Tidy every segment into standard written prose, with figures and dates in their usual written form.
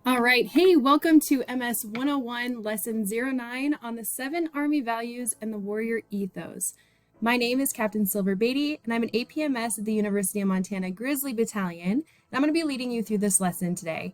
All right. Hey, welcome to MS101 Lesson 09 on the 7 Army Values and the Warrior Ethos. My name is Captain Silver Beatty, and I'm an APMS at the University of Montana Grizzly Battalion, and I'm going to be leading you through this lesson today.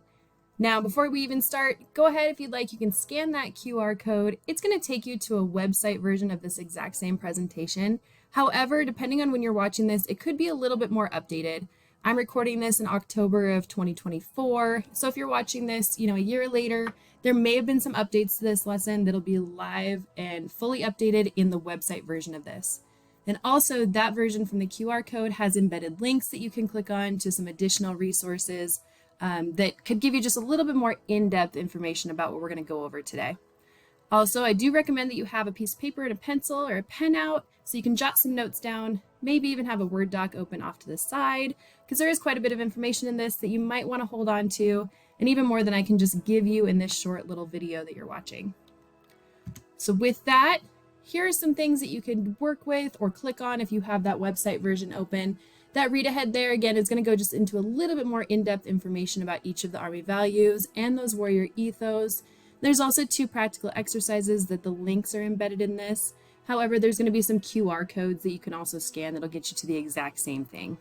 Now, before we even start, go ahead if you'd like, you can scan that QR code. It's going to take you to a website version of this exact same presentation. However, depending on when you're watching this, it could be a little bit more updated. I'm recording this in October of 2024. So if you're watching this, a year later, there may have been some updates to this lesson that'll be live and fully updated in the website version of this. And also that version from the QR code has embedded links that you can click on to some additional resources that could give you just a little bit more in-depth information about what we're going to go over today. Also, I do recommend that you have a piece of paper and a pencil or a pen out so you can jot some notes down, maybe even have a Word doc open off to the side, because there is quite a bit of information in this that you might want to hold on to, and even more than I can just give you in this short little video that you're watching. So with that, here are some things that you can work with or click on if you have that website version open. That read ahead there, again, is going to go just into a little bit more in-depth information about each of the Army values and those warrior ethos. There's also 2 practical exercises that the links are embedded in this. However, there's going to be some QR codes that you can also scan that'll get you to the exact same thing.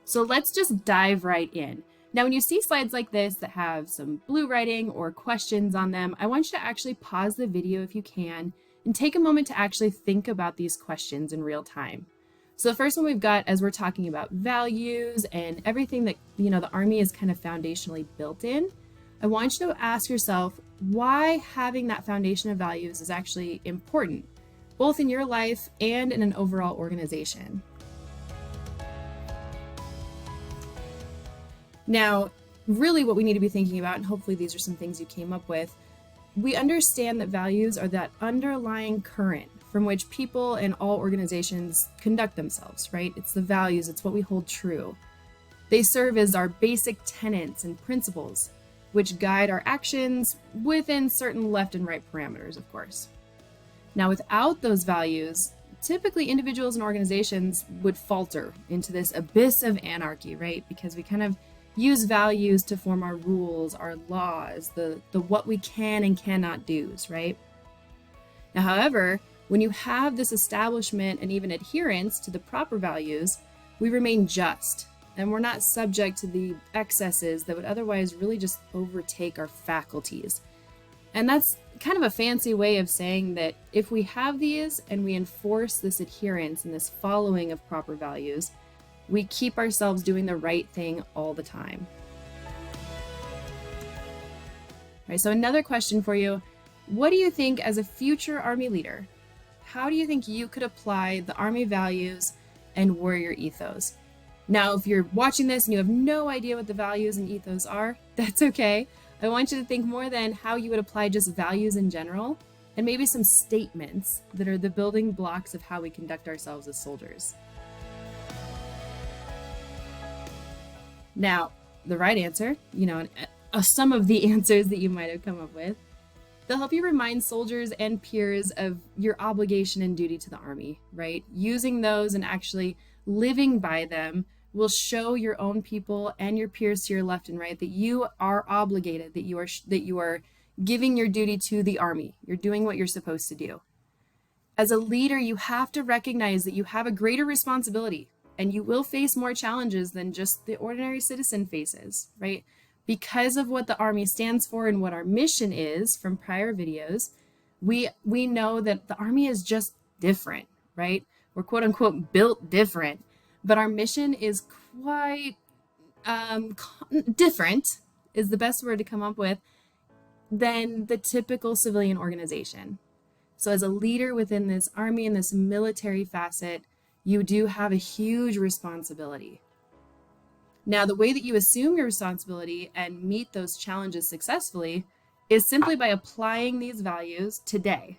So let's just dive right in. Now, when you see slides like this that have some blue writing or questions on them, I want you to actually pause the video if you can and take a moment to actually think about these questions in real time. So the first one we've got, as we're talking about values and everything that, the Army is kind of foundationally built in, I want you to ask yourself why having that foundation of values is actually important, both in your life and in an overall organization. Now, really what we need to be thinking about, and hopefully these are some things you came up with, we understand that values are that underlying current from which people and all organizations conduct themselves, right? It's the values, it's what we hold true. They serve as our basic tenets and principles, which guide our actions within certain left and right parameters, of course. Now, without those values, typically individuals and organizations would falter into this abyss of anarchy, right? Because we kind of use values to form our rules, our laws, the what we can and cannot do's, right? Now, however, when you have this establishment and even adherence to the proper values, we remain just, and we're not subject to the excesses that would otherwise really just overtake our faculties. And that's kind of a fancy way of saying that if we have these and we enforce this adherence and this following of proper values, we keep ourselves doing the right thing all the time. All right, so another question for you. What do you think as a future Army leader, how do you think you could apply the Army values and warrior ethos? Now, if you're watching this and you have no idea what the values and ethos are, that's okay. I want you to think more than how you would apply just values in general, and maybe some statements that are the building blocks of how we conduct ourselves as soldiers. Now, the right answer, some of the answers that you might have come up with, they'll help you remind soldiers and peers of your obligation and duty to the Army, right? Using those and actually living by them will show your own people and your peers to your left and right that you are obligated, that you are giving your duty to the Army. You're doing what you're supposed to do. As a leader, you have to recognize that you have a greater responsibility and you will face more challenges than just the ordinary citizen faces, right? Because of what the Army stands for and what our mission is from prior videos, we know that the Army is just different, right? We're quote unquote built different, but our mission is quite different, is the best word to come up with, than the typical civilian organization. So as a leader within this Army and this military facet, you do have a huge responsibility. Now, the way that you assume your responsibility and meet those challenges successfully is simply by applying these values today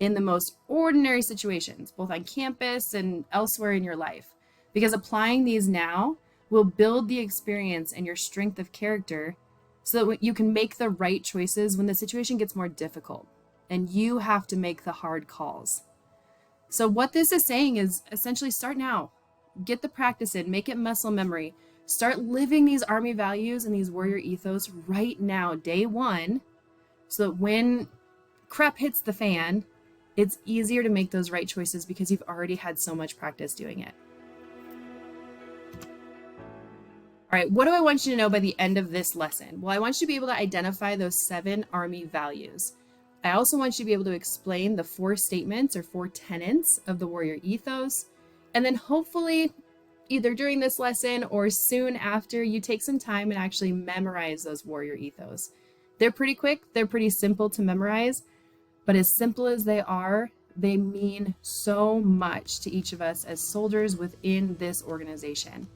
in the most ordinary situations, both on campus and elsewhere in your life. Because applying these now will build the experience and your strength of character so that you can make the right choices when the situation gets more difficult and you have to make the hard calls. So what this is saying is essentially start now. Get the practice in, make it muscle memory. Start living these Army values and these warrior ethos right now, day one, so that when crap hits the fan, it's easier to make those right choices because you've already had so much practice doing it. All right, what do I want you to know by the end of this lesson? Well, I want you to be able to identify those 7 Army values. I also want you to be able to explain the 4 statements or 4 tenets of the warrior ethos. And then hopefully, either during this lesson or soon after, you take some time and actually memorize those warrior ethos. They're pretty quick, they're pretty simple to memorize, but as simple as they are, they mean so much to each of us as soldiers within this organization.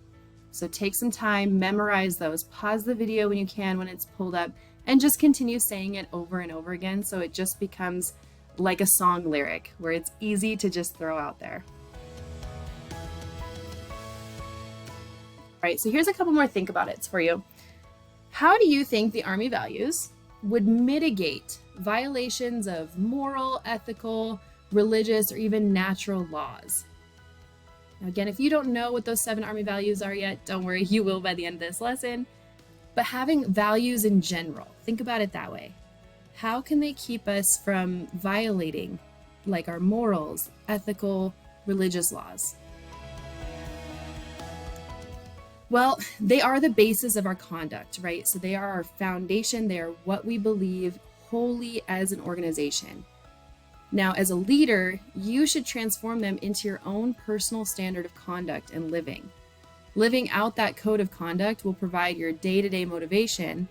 So take some time, memorize those, pause the video when you can, when it's pulled up, and just continue saying it over and over again so it just becomes like a song lyric where it's easy to just throw out there. All right, so here's a couple more think about it's for you. How do you think the Army values would mitigate violations of moral, ethical, religious, or even natural laws? Now, again, if you don't know what those 7 Army values are yet, don't worry, you will by the end of this lesson. But having values in general, think about it that way. How can they keep us from violating like our morals, ethical, religious laws? Well, they are the basis of our conduct, right? So they are our foundation. They are what we believe wholly as an organization. Now, as a leader, you should transform them into your own personal standard of conduct and living. Living out that code of conduct will provide your day-to-day motivation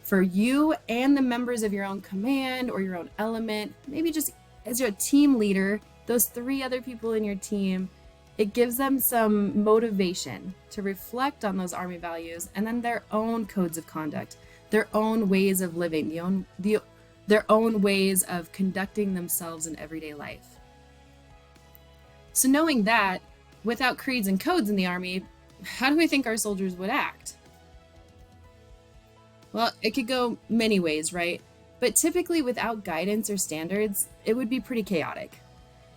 for you and the members of your own command or your own element. Maybe just as your team leader, those 3 other people in your team, it gives them some motivation to reflect on those Army values and then their own codes of conduct, their own ways of living, their own ways of conducting themselves in everyday life. So knowing that, without creeds and codes in the Army, how do we think our soldiers would act? Well, it could go many ways, right? But typically without guidance or standards, it would be pretty chaotic.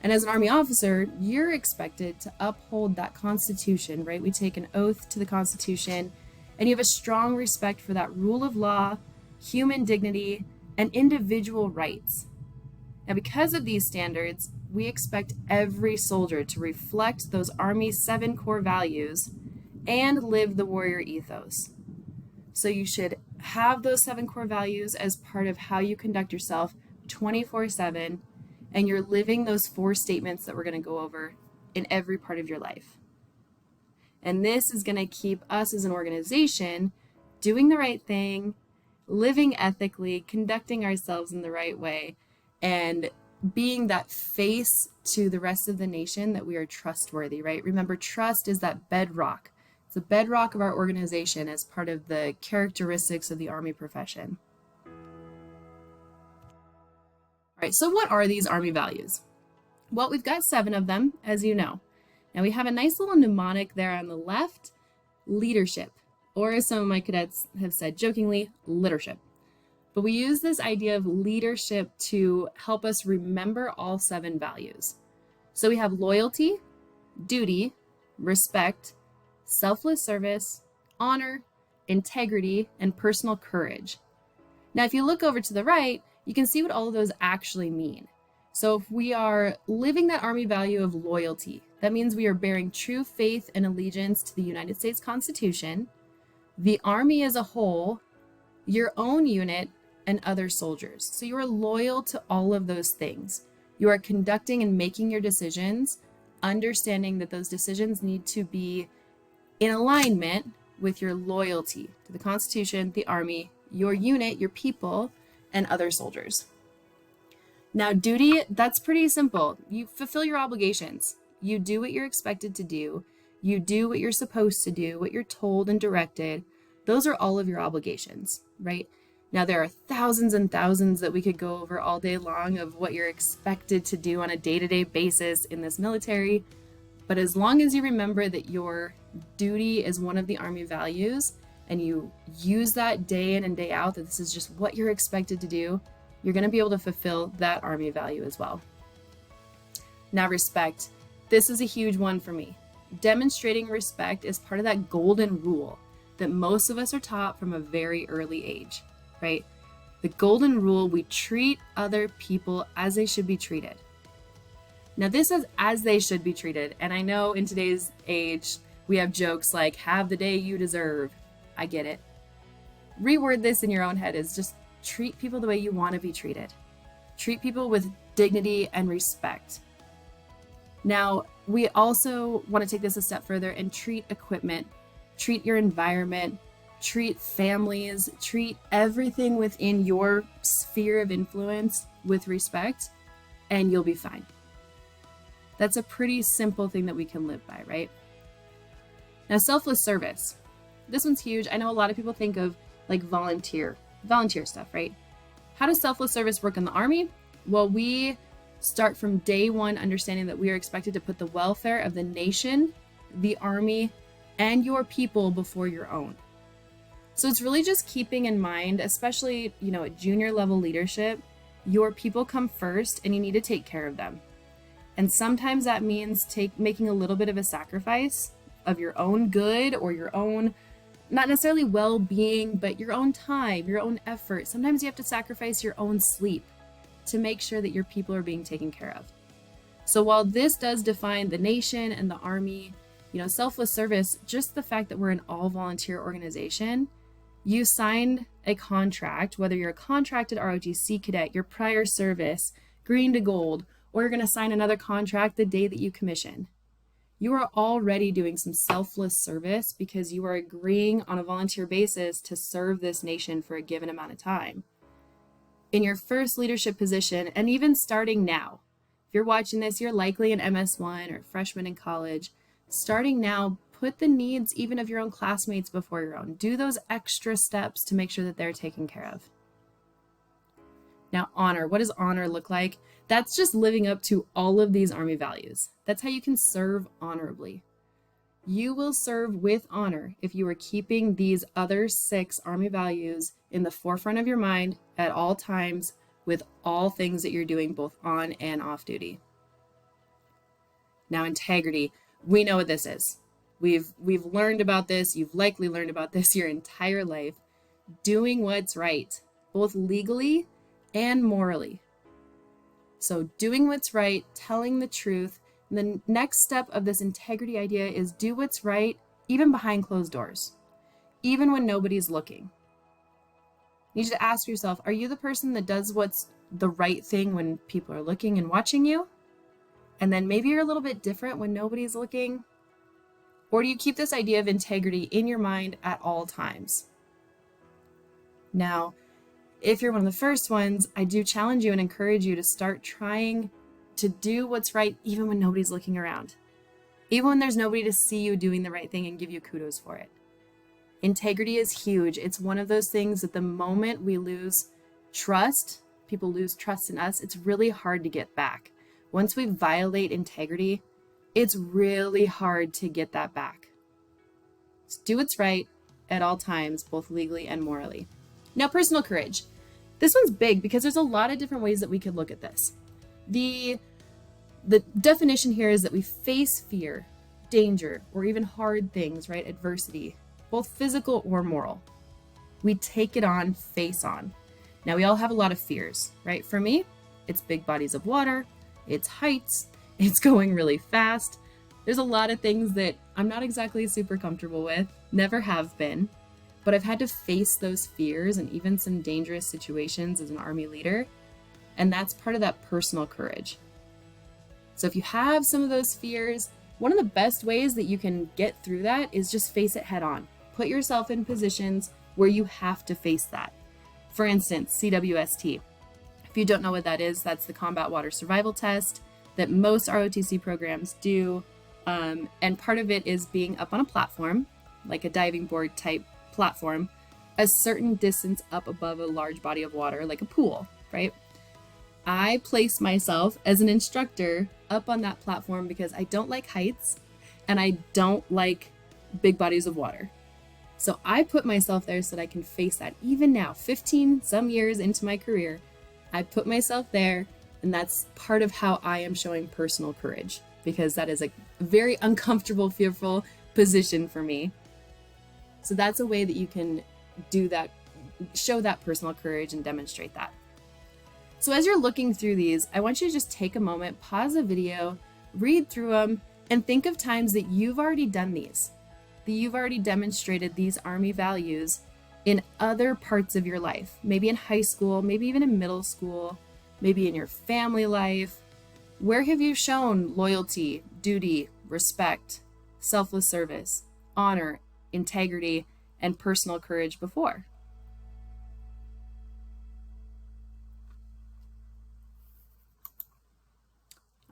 And as an Army officer, you're expected to uphold that Constitution, right? We take an oath to the Constitution, and you have a strong respect for that rule of law, human dignity, and individual rights. Now, because of these standards, we expect every soldier to reflect those Army's 7 core values and live the warrior ethos. So you should have those 7 core values as part of how you conduct yourself 24/7, and you're living those 4 statements that we're going to go over in every part of your life. And this is going to keep us as an organization doing the right thing, living ethically, conducting ourselves in the right way, and being that face to the rest of the nation that we are trustworthy, right? Remember, trust is that bedrock. It's the bedrock of our organization as part of the characteristics of the Army profession. All right, so what are these Army values? Well, we've got 7 of them, as you know. Now we have a nice little mnemonic there on the left, leadership, or as some of my cadets have said jokingly, leadership. But we use this idea of leadership to help us remember all 7 values. So we have loyalty, duty, respect, selfless service, honor, integrity, and personal courage. Now, if you look over to the right, you can see what all of those actually mean. So if we are living that Army value of loyalty, that means we are bearing true faith and allegiance to the United States Constitution, the Army as a whole, your own unit, and other soldiers. So you are loyal to all of those things. You are conducting and making your decisions, understanding that those decisions need to be in alignment with your loyalty to the Constitution, the Army, your unit, your people, and other soldiers. Now, duty, that's pretty simple. You fulfill your obligations. You do what you're expected to do. You do what you're supposed to do, what you're told and directed. Those are all of your obligations, right? Now, there are thousands and thousands that we could go over all day long of what you're expected to do on a day-to-day basis in this military. But as long as you remember that your duty is one of the Army values and you use that day in and day out, that this is just what you're expected to do, you're going to be able to fulfill that Army value as well. Now, respect. This is a huge one for me. Demonstrating respect is part of that golden rule. that most of us are taught from a very early age, right? The golden rule: we treat other people as they should be treated. Now, this is as they should be treated. And I know in today's age, we have jokes like, have the day you deserve. I get it. Reword this in your own head is just treat people the way you want to be treated. Treat people with dignity and respect. Now, we also want to take this a step further and treat equipment, treat your environment, treat families, treat everything within your sphere of influence with respect, and you'll be fine. That's a pretty simple thing that we can live by, right? Now, selfless service. This one's huge. I know a lot of people think of like volunteer stuff, right? How does selfless service work in the Army? Well, we start from day one understanding that we are expected to put the welfare of the nation, the Army, and your people before your own. So it's really just keeping in mind, especially, at junior level leadership, your people come first and you need to take care of them. And sometimes that means making a little bit of a sacrifice of your own good or your own, not necessarily well-being, but your own time, your own effort. Sometimes you have to sacrifice your own sleep to make sure that your people are being taken care of. So while this does define the nation and the Army, selfless service, just the fact that we're an all-volunteer organization, you signed a contract, whether you're a contracted ROTC cadet, your prior service, green to gold, or you're going to sign another contract the day that you commission. You are already doing some selfless service because you are agreeing on a volunteer basis to serve this nation for a given amount of time. In your first leadership position, and even starting now, if you're watching this, you're likely an MS1 or a freshman in college. Starting now, put the needs even of your own classmates before your own. Do those extra steps to make sure that they're taken care of. Now, honor. What does honor look like? That's just living up to all of these Army values. That's how you can serve honorably. You will serve with honor if you are keeping these other 6 Army values in the forefront of your mind at all times with all things that you're doing both on and off duty. Now, integrity. We know what this is. We've learned about this. You've likely learned about this your entire life. Doing what's right, both legally and morally. So doing what's right, telling the truth. And the next step of this integrity idea is do what's right, even behind closed doors, even when nobody's looking. You need to ask yourself, are you the person that does what's the right thing when people are looking and watching you? And then maybe you're a little bit different when nobody's looking? Or do you keep this idea of integrity in your mind at all times? Now, if you're one of the first ones, I do challenge you and encourage you to start trying to do what's right even when nobody's looking around. Even when there's nobody to see you doing the right thing and give you kudos for it. Integrity is huge. It's one of those things that the moment we lose trust, people lose trust in us, it's really hard to get back. Once we violate integrity, it's really hard to get that back. Just do what's right at all times, both legally and morally. Now, personal courage. This one's big because there's a lot of different ways that we could look at this. The definition here is that we face fear, danger, or even hard things, right? Adversity, both physical or moral. We take it on face on. Now, we all have a lot of fears, right? For me, it's big bodies of water, it's heights, it's going really fast. There's a lot of things that I'm not exactly super comfortable with, never have been, but I've had to face those fears and even some dangerous situations as an Army leader. And that's part of that personal courage. So if you have some of those fears, one of the best ways that you can get through that is just face it head on. Put yourself in positions where you have to face that. For instance, CWST. If you don't know what that is, that's the Combat Water Survival Test that most ROTC programs do. And part of it is being up on a platform, like a diving board type platform, a certain distance up above a large body of water, like a pool, right? I place myself as an instructor up on that platform because I don't like heights and I don't like big bodies of water. So I put myself there so that I can face that. Even now, 15 some years into my career, I put myself there, and that's part of how I am showing personal courage, because that is a very uncomfortable, fearful position for me. So that's a way that you can do that, show that personal courage and demonstrate that. So as you're looking through these, I want you to just take a moment, pause the video, read through them, and think of times that you've already done these, that you've already demonstrated these Army values in other parts of your life, maybe in high school, maybe even in middle school, maybe in your family life. Where have you shown loyalty, duty, respect, selfless service, honor, integrity, and personal courage before?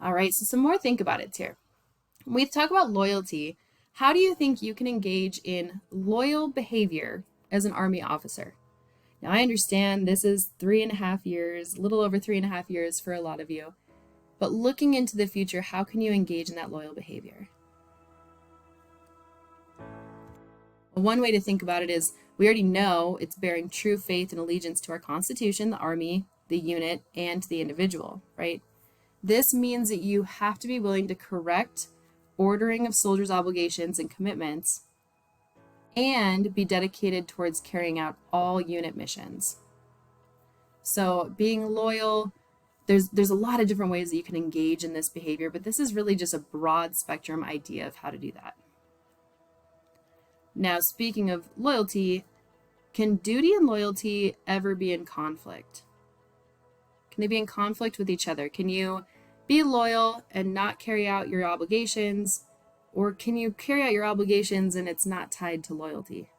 All right, so some more think about it here. When we talk about loyalty, how do you think you can engage in loyal behavior as an Army officer? Now, I understand this is 3.5 years, a little over 3.5 years for a lot of you, but looking into the future, how can you engage in that loyal behavior? Well, one way to think about it is we already know it's bearing true faith and allegiance to our Constitution, the Army, the unit, and the individual, right? This means that you have to be willing to correct ordering of soldiers' obligations and commitments and be dedicated towards carrying out all unit missions. So being loyal, there's a lot of different ways that you can engage in this behavior, but this is really just a broad spectrum idea of how to do that. Now, speaking of loyalty, can duty and loyalty ever be in conflict? Can they be in conflict with each other? Can you be loyal and not carry out your obligations? Or can you carry out your obligations and it's not tied to loyalty?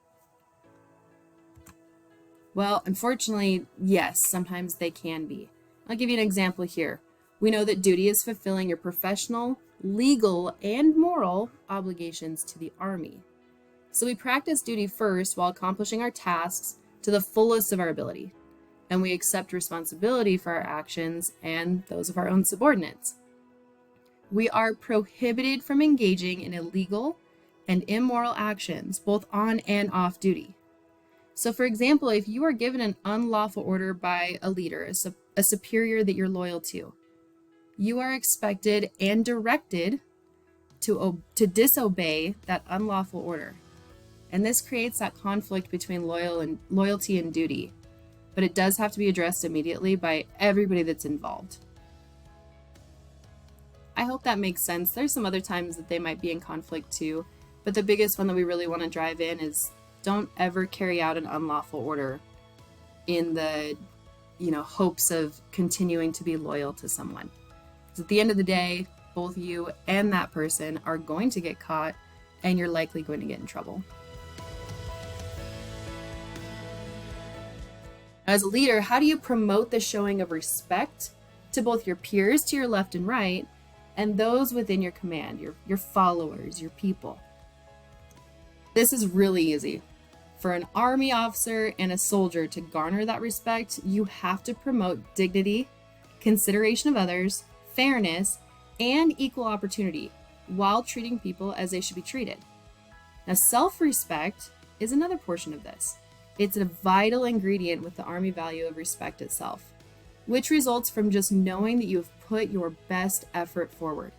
Well, unfortunately, yes, sometimes they can be. I'll give you an example here. We know that duty is fulfilling your professional, legal, and moral obligations to the Army. So we practice duty first while accomplishing our tasks to the fullest of our ability. And we accept responsibility for our actions and those of our own subordinates. We are prohibited from engaging in illegal and immoral actions, both on and off duty. So for example, if you are given an unlawful order by a leader, a superior that you're loyal to, you are expected and directed to disobey that unlawful order. And this creates that conflict between loyalty and duty. But it does have to be addressed immediately by everybody that's involved. I hope that makes sense. There's some other times that they might be in conflict too, but the biggest one that we really want to drive in is don't ever carry out an unlawful order in the, hopes of continuing to be loyal to someone. Because at the end of the day, both you and that person are going to get caught and you're likely going to get in trouble. As a leader, how do you promote the showing of respect to both your peers to your left and right and those within your command, your followers, your people? This is really easy. For an Army officer and a soldier to garner that respect, you have to promote dignity, consideration of others, fairness, and equal opportunity while treating people as they should be treated. Now, self-respect is another portion of this. It's a vital ingredient with the Army value of respect itself, which results from just knowing that you have put your best effort forward.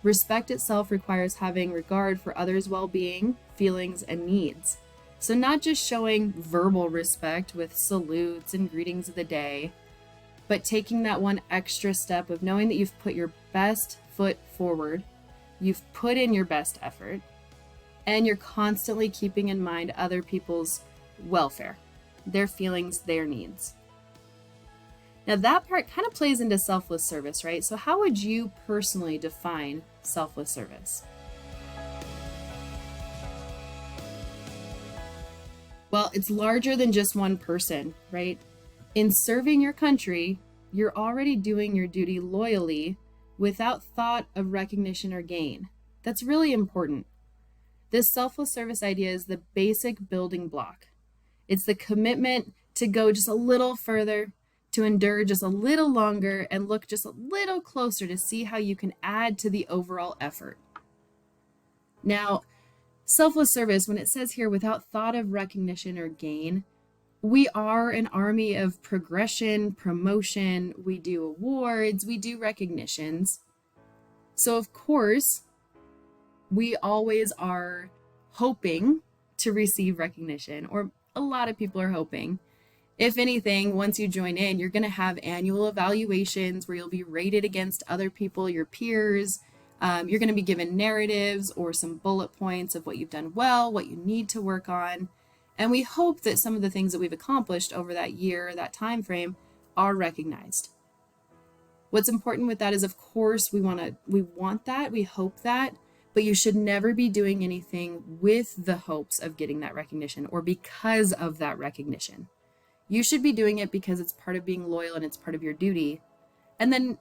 Respect itself requires having regard for others' well-being, feelings, and needs. So not just showing verbal respect with salutes and greetings of the day, but taking that one extra step of knowing that you've put your best foot forward, you've put in your best effort, and you're constantly keeping in mind other people's welfare, their feelings, their needs. Now that part kind of plays into selfless service, right? So how would you personally define selfless service? Well, it's larger than just one person, right? In serving your country, you're already doing your duty loyally without thought of recognition or gain. That's really important. This selfless service idea is the basic building block. It's the commitment to go just a little further, to endure just a little longer, and look just a little closer to see how you can add to the overall effort. Now, selfless service, when it says here without thought of recognition or gain, we are an army of progression, promotion, we do awards, we do recognitions. So of course, we always are hoping to receive recognition, or a lot of people are hoping. If anything, once you join in, you're going to have annual evaluations where you'll be rated against other people, your peers. You're going to be given narratives or some bullet points of what you've done well, what you need to work on. And we hope that some of the things that we've accomplished over that year, that time frame, are recognized. What's important with that is, of course, we want that, we hope that, but you should never be doing anything with the hopes of getting that recognition or because of that recognition. You should be doing it because it's part of being loyal and it's part of your duty, and then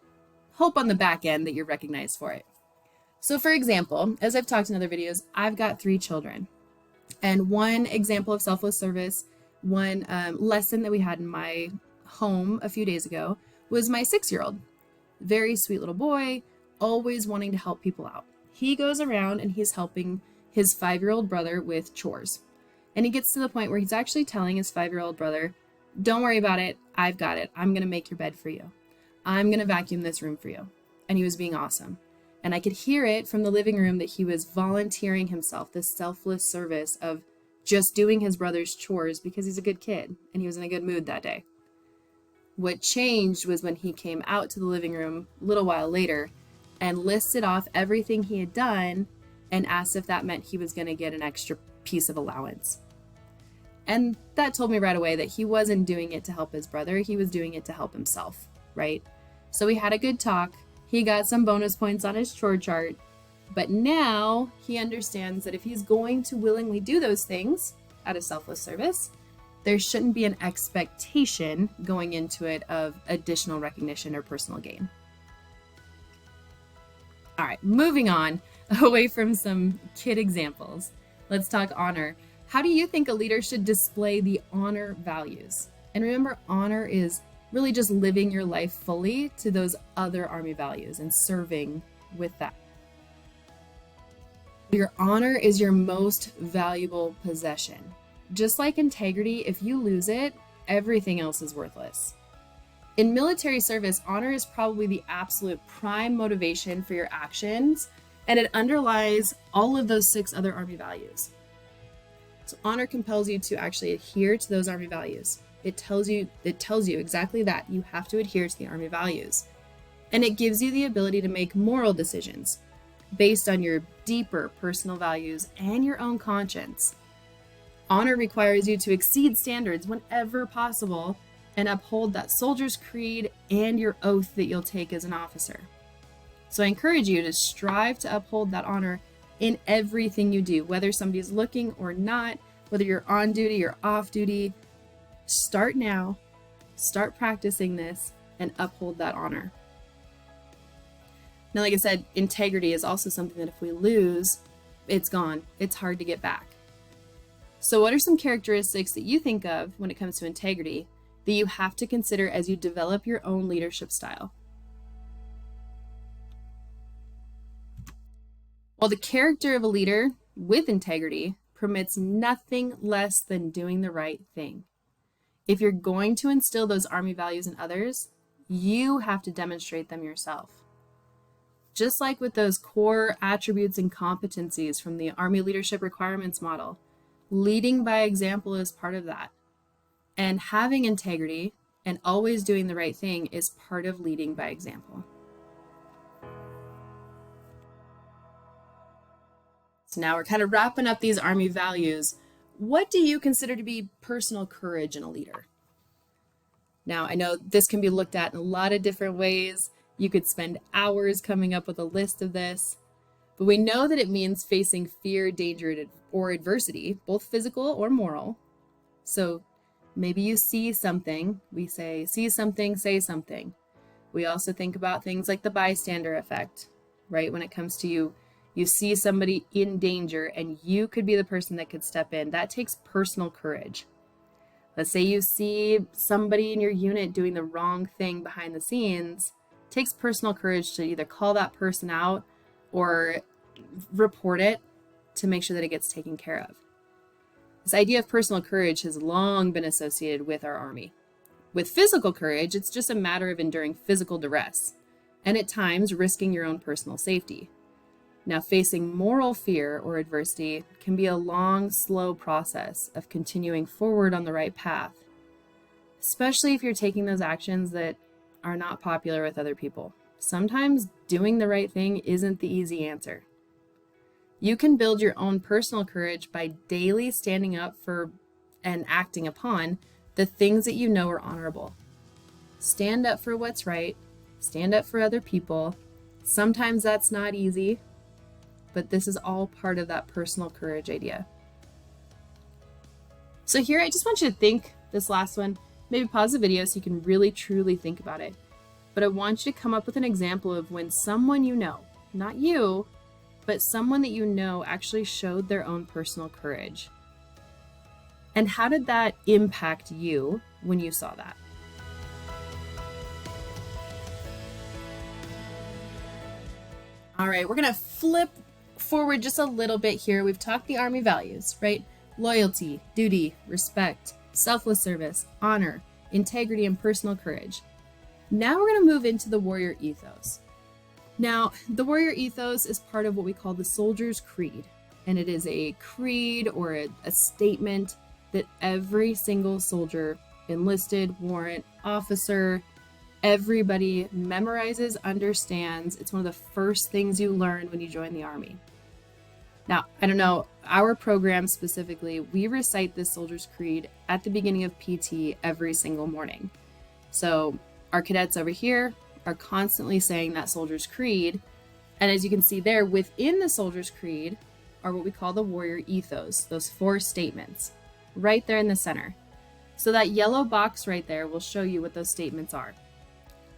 hope on the back end that you're recognized for it. So for example, as I've talked in other videos, I've got 3 children. And one example of selfless service, one lesson that we had in my home a few days ago was my 6-year-old. Very sweet little boy, always wanting to help people out. He goes around and he's helping his 5-year-old brother with chores. And he gets to the point where he's actually telling his 5-year-old brother, "Don't worry about it. I've got it. I'm going to make your bed for you. I'm going to vacuum this room for you." And he was being awesome. And I could hear it from the living room that he was volunteering himself, this selfless service of just doing his brother's chores because he's a good kid and he was in a good mood that day. What changed was when he came out to the living room a little while later and listed off everything he had done and asked if that meant he was going to get an extra piece of allowance. And that told me right away that he wasn't doing it to help his brother. He was doing it to help himself, right? So we had a good talk. He got some bonus points on his chore chart. But now he understands that if he's going to willingly do those things out of selfless service, there shouldn't be an expectation going into it of additional recognition or personal gain. All right, moving on away from some kid examples. Let's talk honor. How do you think a leader should display the honor values? And remember, honor is really just living your life fully to those other Army values and serving with that. Your honor is your most valuable possession. Just like integrity, if you lose it, everything else is worthless. In military service, honor is probably the absolute prime motivation for your actions, and it underlies all of those 6 other Army values. So honor compels you to actually adhere to those Army values. It tells you exactly that. You have to adhere to the Army values. And it gives you the ability to make moral decisions based on your deeper personal values and your own conscience. Honor requires you to exceed standards whenever possible and uphold that soldier's creed and your oath that you'll take as an officer. So I encourage you to strive to uphold that honor in everything you do, whether somebody's looking or not, whether you're on duty or off duty. Start now, start practicing this, and uphold that honor. Now, like I said, integrity is also something that if we lose, it's gone. It's hard to get back. So what are some characteristics that you think of when it comes to integrity that you have to consider as you develop your own leadership style? Well, the character of a leader with integrity permits nothing less than doing the right thing. If you're going to instill those Army values in others, you have to demonstrate them yourself. Just like with those core attributes and competencies from the Army Leadership Requirements Model, leading by example is part of that. And having integrity and always doing the right thing is part of leading by example. So now we're kind of wrapping up these Army values. What do you consider to be personal courage in a leader? Now, I know this can be looked at in a lot of different ways. You could spend hours coming up with a list of this, but we know that it means facing fear, danger, or adversity, both physical or moral. So maybe you see something, we say, see something, say something. We also think about things like the bystander effect, right? When it comes to you see somebody in danger and you could be the person that could step in. That takes personal courage. Let's say you see somebody in your unit doing the wrong thing behind the scenes. It takes personal courage to either call that person out or report it to make sure that it gets taken care of. This idea of personal courage has long been associated with our Army. With physical courage, it's just a matter of enduring physical duress and at times risking your own personal safety. Now, facing moral fear or adversity can be a long, slow process of continuing forward on the right path, especially if you're taking those actions that are not popular with other people. Sometimes doing the right thing isn't the easy answer. You can build your own personal courage by daily standing up for and acting upon the things that you know are honorable. Stand up for what's right, stand up for other people. Sometimes that's not easy, but this is all part of that personal courage idea. So here, I just want you to think this last one, maybe pause the video so you can really truly think about it. But I want you to come up with an example of when someone you know, not you, but someone that you know actually showed their own personal courage. And how did that impact you when you saw that? All right, we're gonna flip forward just a little bit here. We've talked the Army values, right? Loyalty, duty, respect, selfless service, honor, integrity, and personal courage. Now we're gonna move into the Warrior Ethos. Now, the Warrior Ethos is part of what we call the Soldier's Creed, and it is a creed or a statement that every single soldier, enlisted, warrant, officer, everybody memorizes, understands. It's one of the first things you learn when you join the Army. Now, I don't know, our program specifically, we recite this Soldier's Creed at the beginning of PT every single morning. So our cadets over here are constantly saying that Soldier's Creed. And as you can see there, within the Soldier's Creed are what we call the Warrior Ethos, those 4 statements, right there in the center. So that yellow box right there will show you what those statements are.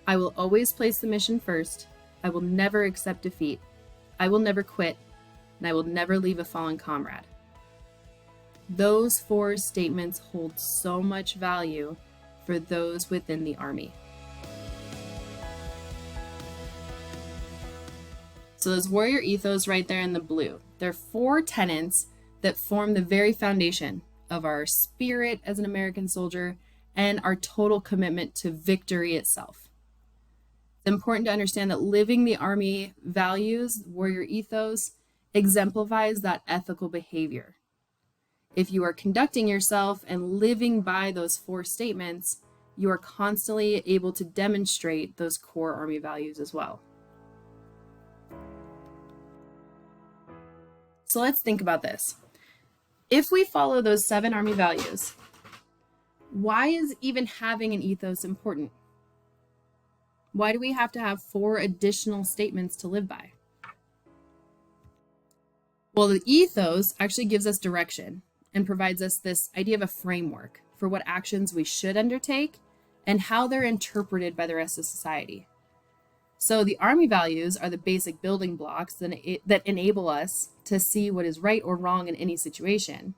I will always place the mission first. I will never accept defeat. I will never quit. And I will never leave a fallen comrade. Those 4 statements hold so much value for those within the Army. So those Warrior Ethos right there in the blue, they're 4 tenets that form the very foundation of our spirit as an American soldier and our total commitment to victory itself. It's important to understand that living the Army values, Warrior Ethos, exemplifies that ethical behavior. If you are conducting yourself and living by those 4 statements, you are constantly able to demonstrate those core Army values as well. So let's think about this. If we follow those 7 Army values, why is even having an ethos important? Why do we have to have 4 additional statements to live by? Well, the ethos actually gives us direction and provides us this idea of a framework for what actions we should undertake and how they're interpreted by the rest of society. So the Army values are the basic building blocks that enable us to see what is right or wrong in any situation.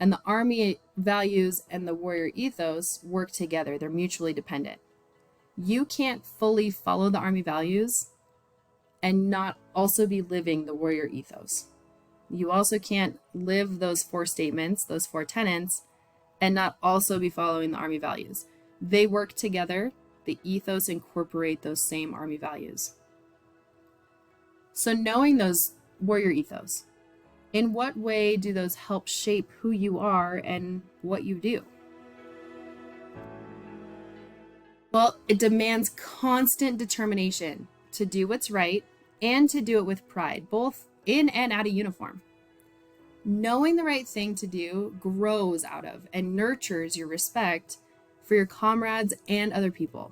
And the Army values and the Warrior Ethos work together. They're mutually dependent. You can't fully follow the Army values and not also be living the Warrior Ethos. You also can't live those 4 statements, those 4 tenets, and not also be following the Army values. They work together. The ethos incorporate those same Army values. So knowing those Warrior Ethos, in what way do those help shape who you are and what you do? Well, it demands constant determination to do what's right and to do it with pride, both in and out of uniform. Knowing the right thing to do grows out of and nurtures your respect for your comrades and other people.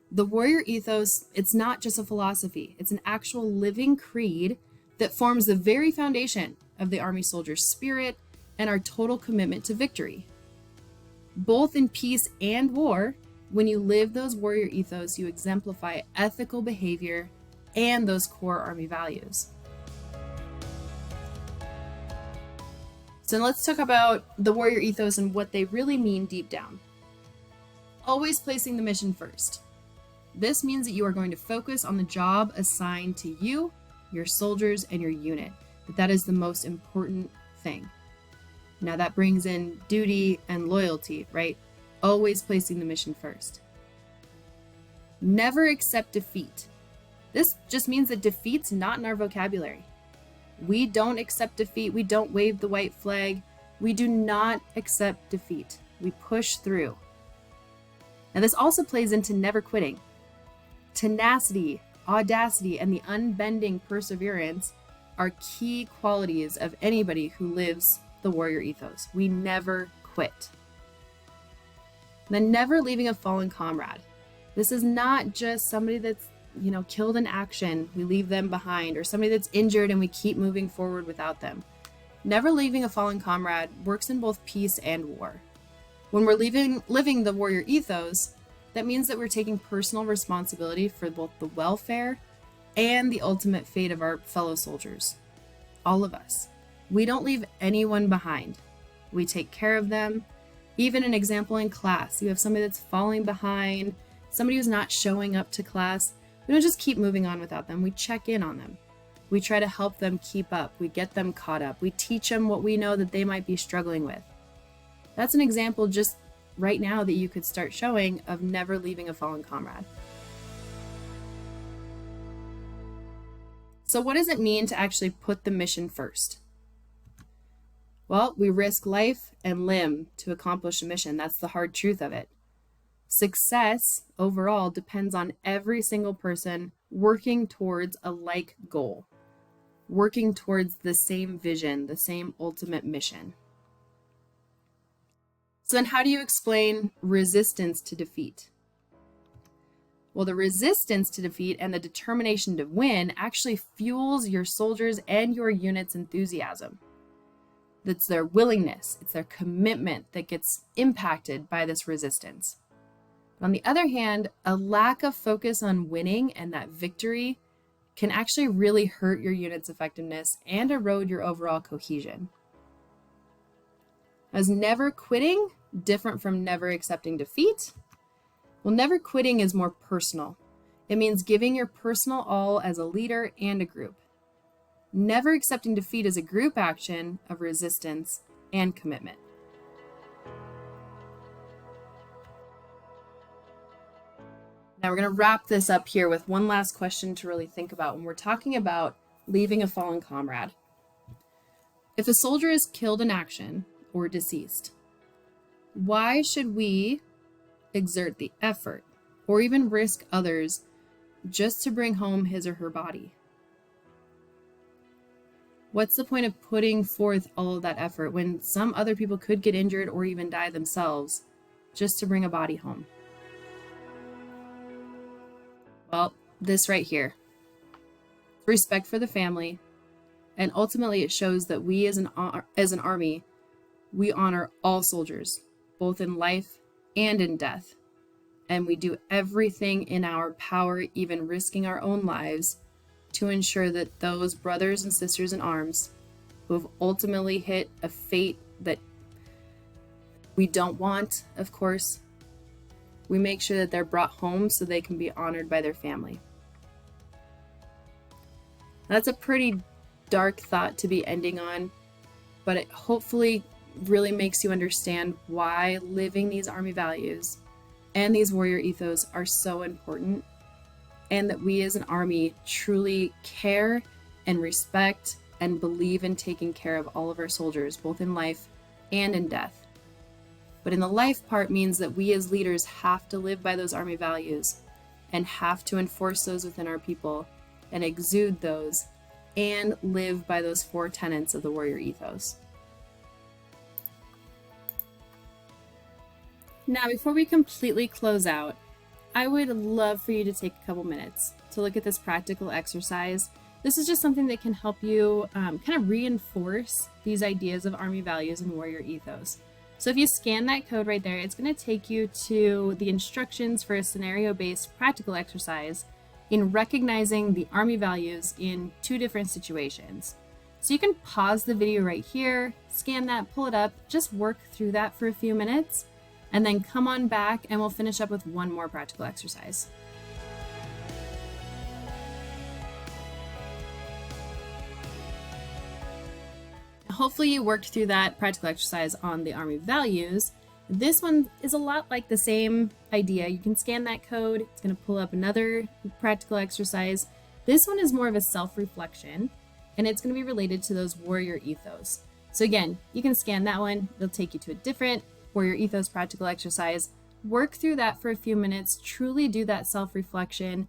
The Warrior Ethos, it's not just a philosophy, it's an actual living creed that forms the very foundation of the Army soldier's spirit and our total commitment to victory. Both in peace and war, when you live those Warrior Ethos, you exemplify ethical behavior and those core Army values. So let's talk about the Warrior Ethos and what they really mean deep down. Always placing the mission first. This means that you are going to focus on the job assigned to you, your soldiers, and your unit. That is the most important thing. Now that brings in duty and loyalty, right? Always placing the mission first. Never accept defeat. This just means that defeat's not in our vocabulary. We don't accept defeat. We don't wave the white flag. We do not accept defeat. We push through. Now, this also plays into never quitting. Tenacity, audacity, and the unbending perseverance are key qualities of anybody who lives the warrior ethos. We never quit. Then never leaving a fallen comrade. This is not just somebody that's, killed in action, we leave them behind, or somebody that's injured and we keep moving forward without them. Never leaving a fallen comrade works in both peace and war. When we're living the warrior ethos, that means that we're taking personal responsibility for both the welfare and the ultimate fate of our fellow soldiers. All of us. We don't leave anyone behind. We take care of them. Even an example in class, you have somebody that's falling behind, somebody who's not showing up to class. We don't just keep moving on without them. We check in on them. We try to help them keep up. We get them caught up. We teach them what we know that they might be struggling with. That's an example just right now that you could start showing of never leaving a fallen comrade. So what does it mean to actually put the mission first? Well, we risk life and limb to accomplish a mission. That's the hard truth of it. Success overall depends on every single person working towards a like goal, working towards the same vision, the same ultimate mission. So then how do you explain resistance to defeat? Well, the resistance to defeat and the determination to win actually fuels your soldiers and your unit's enthusiasm. That's their willingness, it's their commitment that gets impacted by this resistance. On the other hand, a lack of focus on winning and that victory can actually really hurt your unit's effectiveness and erode your overall cohesion. Is never quitting different from never accepting defeat? Well, never quitting is more personal. It means giving your personal all as a leader and a group. Never accepting defeat is a group action of resistance and commitment. Now we're going to wrap this up here with one last question to really think about when we're talking about leaving a fallen comrade. If a soldier is killed in action or deceased, why should we exert the effort or even risk others just to bring home his or her body? What's the point of putting forth all of that effort when some other people could get injured or even die themselves just to bring a body home? Well, this right here. Respect for the family, and ultimately it shows that we as an army, we honor all soldiers, both in life and in death. And we do everything in our power, even risking our own lives, to ensure that those brothers and sisters in arms who have ultimately hit a fate that we don't want, of course, we make sure that they're brought home so they can be honored by their family. That's a pretty dark thought to be ending on, but it hopefully really makes you understand why living these Army values and these warrior ethos are so important, and that we as an Army truly care and respect and believe in taking care of all of our soldiers, both in life and in death. But in the life part means that we as leaders have to live by those Army values and have to enforce those within our people and exude those and live by those 4 tenets of the warrior ethos. Now, before we completely close out, I would love for you to take a couple minutes to look at this practical exercise. This is just something that can help you kind of reinforce these ideas of Army values and warrior ethos. So if you scan that code right there, it's going to take you to the instructions for a scenario-based practical exercise in recognizing the Army values in 2 different situations. So you can pause the video right here, scan that, pull it up, just work through that for a few minutes, and then come on back and we'll finish up with one more practical exercise. Hopefully you worked through that practical exercise on the Army values. This one is a lot like the same idea. You can scan that code. It's going to pull up another practical exercise. This one is more of a self-reflection, and it's going to be related to those warrior ethos. So again, you can scan that one. It'll take you to a different warrior ethos practical exercise. Work through that for a few minutes, truly do that self-reflection,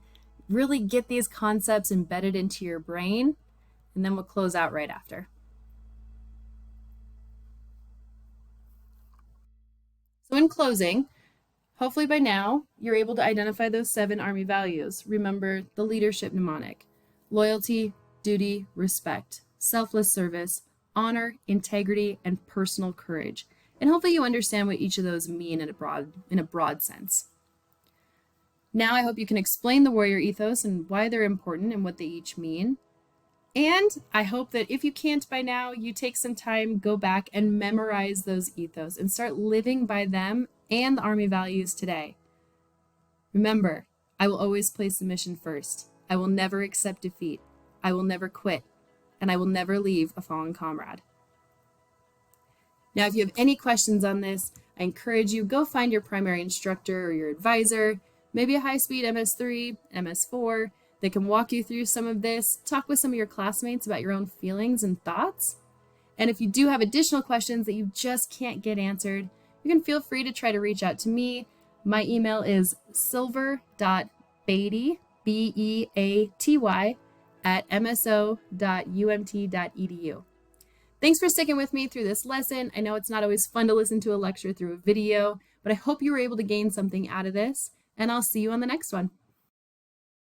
really get these concepts embedded into your brain, and then we'll close out right after. So in closing, hopefully by now, you're able to identify those 7 Army values. Remember the leadership mnemonic: loyalty, duty, respect, selfless service, honor, integrity, and personal courage. And hopefully you understand what each of those mean in a broad sense. Now I hope you can explain the warrior ethos and why they're important and what they each mean. And I hope that if you can't by now, you take some time, go back and memorize those ethos and start living by them and the Army values today. Remember, I will always place the mission first. I will never accept defeat. I will never quit. And I will never leave a fallen comrade. Now, if you have any questions on this, I encourage you, go find your primary instructor or your advisor, maybe a high-speed MS3, MS4, that can walk you through some of this. Talk with some of your classmates about your own feelings and thoughts. And if you do have additional questions that you just can't get answered, you can feel free to try to reach out to me. My email is silver.beaty, B-E-A-T-Y, @mso.umt.edu. Thanks for sticking with me through this lesson. I know it's not always fun to listen to a lecture through a video, but I hope you were able to gain something out of this, and I'll see you on the next one.